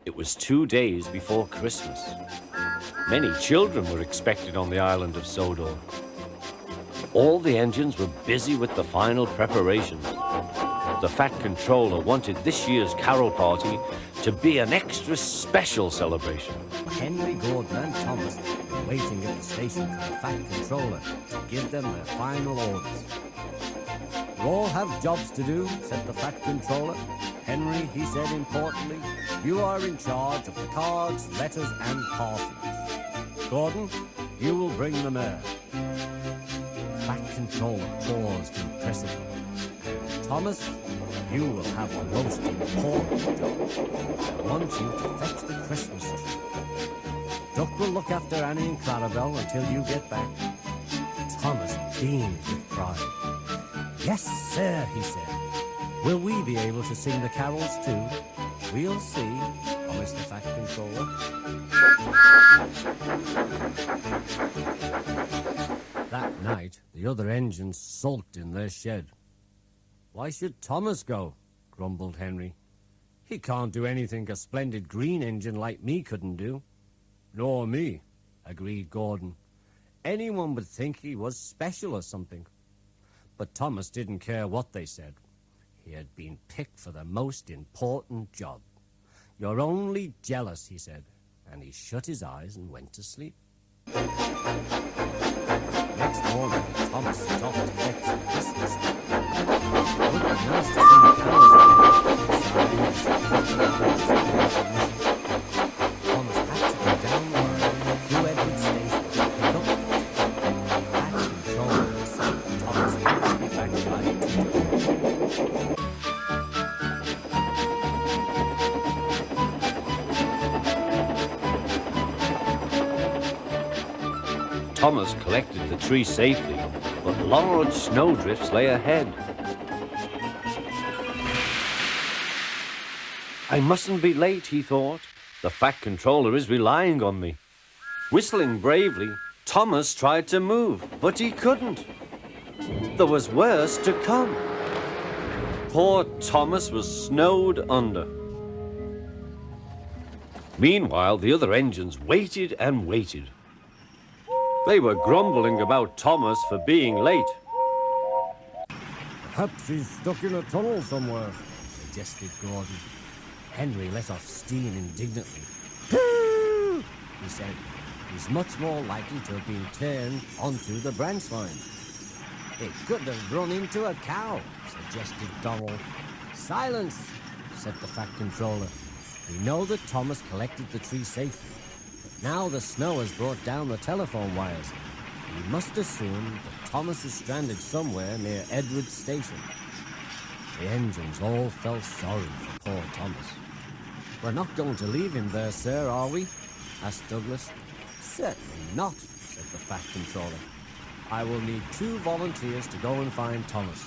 It was 2 days before Christmas. Many children were expected on the island of Sodor. All the engines were busy with the final preparations. The Fat Controller wanted this year's carol party to be an extra special celebration. Henry, Gordon and Thomas were waiting at the station for the Fat Controller to give them their final orders. "You all have jobs to do," said the Fat Controller. "Henry," he said importantly, "you are in charge of the cards, letters and parcels. Gordon, you will bring the mail." The Fat Controller paused impressively. "Thomas, you will have the most important job. I want you to fetch the Christmas tree. Duck will look after Annie and Clarabelle until you get back." Thomas beamed with pride. "Yes, sir," he said. "Will we be able to sing the carols too?" "We'll see," promised the Fat Controller. That night, the other engines sulked in their shed. "Why should Thomas go?" grumbled Henry. "He can't do anything a splendid green engine like me couldn't do." "Nor me," agreed Gordon. "Anyone would think he was special or something." But Thomas didn't care what they said. He had been picked for the most important job. "You're only jealous," he said, and he shut his eyes and went to sleep. Next morning, Thomas set off to fetch the Christmas tree. It would be nice to sing carols again. Thomas had to go down the line through Edward Station to pick up the Fat Controller said Thomas had to be back by 2. Thomas collected the tree safely, but large snowdrifts lay ahead. I mustn't be late, he thought. The Fat Controller is relying on me. Whistling bravely, Thomas tried to move, but he couldn't. There was worse to come. Poor Thomas was snowed under. Meanwhile, the other engines waited and waited. They were grumbling about Thomas for being late. "Perhaps he's stuck in a tunnel somewhere," suggested Gordon. Henry let off steam indignantly. "Pooh!" he said. "He's much more likely to have been turned onto the branch line." "It could have run into a cow," suggested Donald. "Silence," said the Fat Controller. "We know that Thomas collected the tree safely. Now the snow has brought down the telephone wires. We must assume that Thomas is stranded somewhere near Edward Station." The engines all felt sorry for poor Thomas. "We're not going to leave him there, sir, are we?" asked Douglas. "Certainly not," said the Fat Controller. "I will need 2 volunteers to go and find Thomas."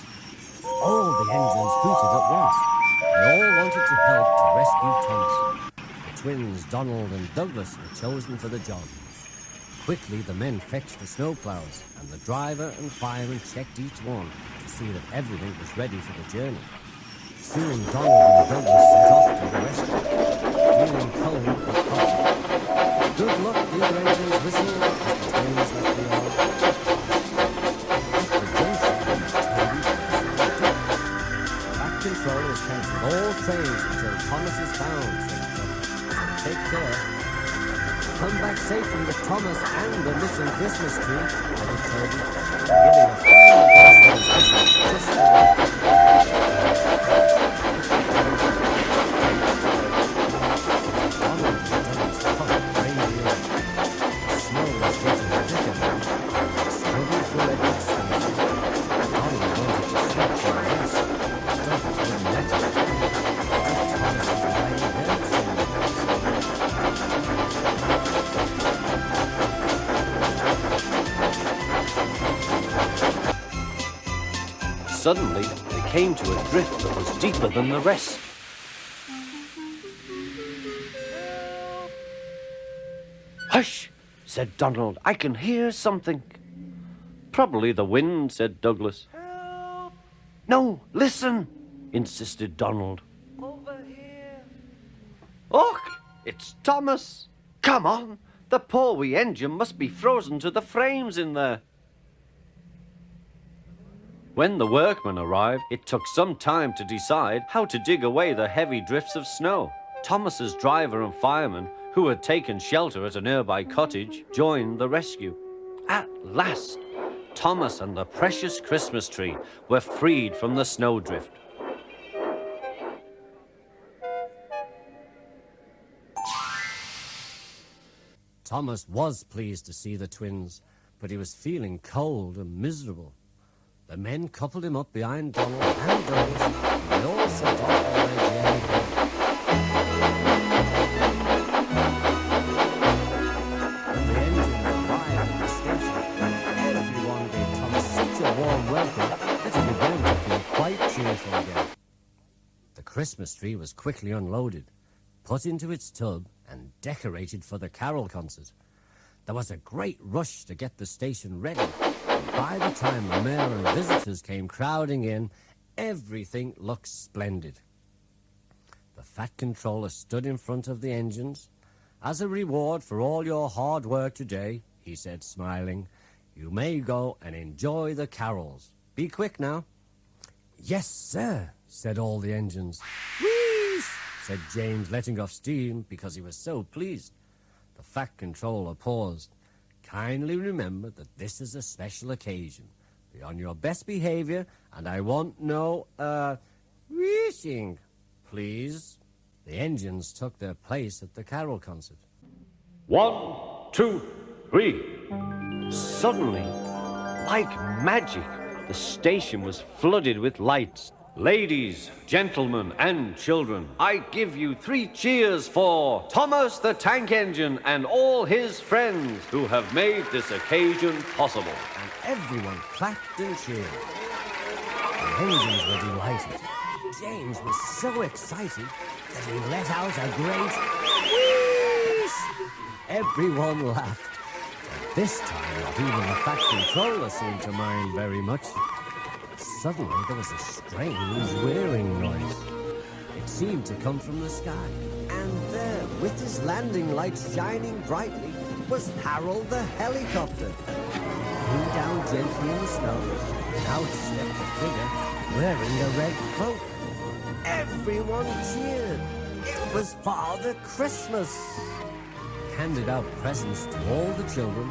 All the engines hooted at once. They all wanted to help to rescue Thomas. Twins Donald and Douglas were chosen for the job. Quickly, the men fetched the snowplows, and the driver and fireman checked each one to see that everything was ready for the journey. Soon, Donald and Douglas set off to the rescue, feeling cold but confident. "Good luck," the other engines whistled as the twins left the yard. At the junction, Toby was the Fat Controller has cancelled all trains until Thomas is found, said Doug. "Take care. Come back safely with Thomas and the missing Christmas tree," added Toby, giving a final blast on his whistle just for that. Donald and Douglas puffed reindeer. The snow was getting thicker now. They struggled through Edward Station. Donald wanted to switch and race. Douglas wouldn't let him. Thomas was lying dead somewhere. Suddenly, they came to a drift that was deeper than the rest. "Hush!" said Donald. "I can hear something." "Probably the wind," said Douglas. Help! "No, listen," insisted Donald. Over here! "Och!" It's Thomas! Come on! The poor wee engine must be frozen to the frames in there. When the workmen arrived, it took some time to decide how to dig away the heavy drifts of snow. Thomas's driver and fireman, who had taken shelter at a nearby cottage, joined the rescue. At last, Thomas and the precious Christmas tree were freed from the snowdrift. Thomas was pleased to see the twins, but he was feeling cold and miserable. The men coupled him up behind Donald and Doris, and they all set off on their journey home. When the engines arrived at the station, everyone gave Thomas such a warm welcome that he began to feel quite cheerful again. The Christmas tree was quickly unloaded, put into its tub, and decorated for the carol concert. There was a great rush to get the station ready. By the time the mayor and visitors came crowding in, everything looked splendid. The Fat Controller stood in front of the engines. "As a reward for all your hard work today," he said, smiling, "you may go and enjoy the carols. Be quick now." "Yes, sir," said all the engines. "Whee!" said James, letting off steam because he was so pleased. The Fat Controller paused. "Kindly remember that this is a special occasion. Be on your best behavior, and I want no, wheezing, please." The engines took their place at the carol concert. 1, 2, 3. Suddenly, like magic, the station was flooded with lights. Ladies, gentlemen, and children, I give you 3 cheers for Thomas the Tank Engine and all his friends who have made this occasion possible. And everyone clapped and cheered. The engines were delighted. James was so excited that he let out a great wheeze. Everyone laughed. And this time, not even the Fat Controller seemed to mind very much. Suddenly, there was a strange whirring noise. It seemed to come from the sky. And there, with his landing lights shining brightly, was Harold the helicopter. He came down gently in the snow, and out stepped a figure wearing a red cloak. Everyone cheered. It was Father Christmas. He handed out presents to all the children,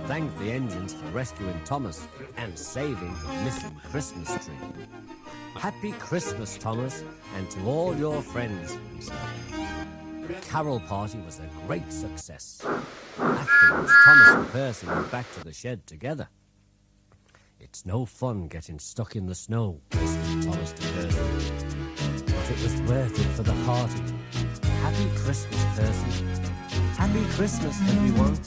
thanked the engines for rescuing Thomas and saving the missing Christmas tree. "Happy Christmas, Thomas, and to all your friends," he said. The carol party was a great success. Afterwards, Thomas and Percy went back to the shed together. "It's no fun getting stuck in the snow," whispered Thomas to Percy. "But it was worth it for the party. Happy Christmas, Percy. Happy Christmas, everyone."